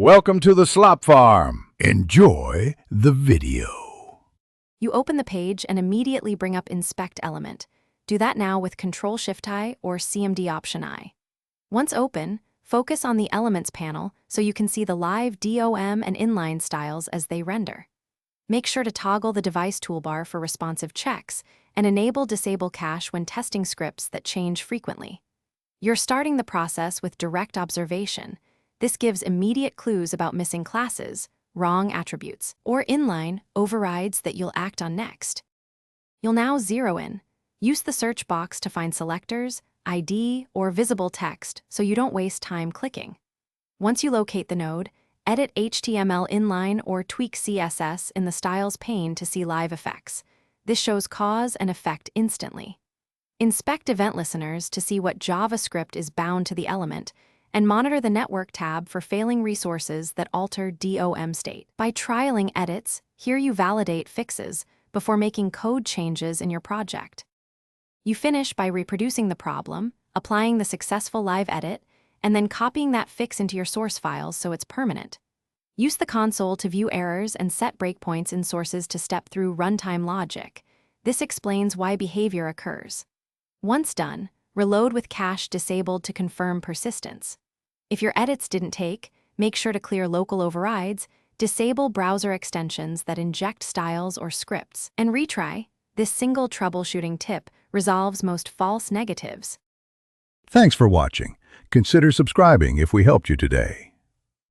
Welcome to the Slop Farm. Enjoy the video. You open the page and immediately bring up Inspect Element. Do that now with Control-Shift-I or CMD-Option-I. Once open, focus on the Elements panel so you can see the live DOM and inline styles as they render. Make sure to toggle the device toolbar for responsive checks and enable-disable cache when testing scripts that change frequently. You're starting the process with direct observation. This gives immediate clues about missing classes, wrong attributes, or inline overrides that you'll act on next. You'll now zero in. Use the search box to find selectors, ID, or visible text so you don't waste time clicking. Once you locate the node, edit HTML inline or tweak CSS in the Styles pane to see live effects. This shows cause and effect instantly. Inspect event listeners to see what JavaScript is bound to the element, and monitor the Network tab for failing resources that alter DOM state. By trialing edits, here you validate fixes before making code changes in your project. You finish by reproducing the problem, applying the successful live edit, and then copying that fix into your source files so it's permanent. Use the console to view errors and set breakpoints in sources to step through runtime logic. This explains why behavior occurs. Once done, reload with cache disabled to confirm persistence. If your edits didn't take, make sure to clear local overrides, disable browser extensions that inject styles or scripts, and retry. This single troubleshooting tip resolves most false negatives. Thanks for watching. Consider subscribing if we helped you today.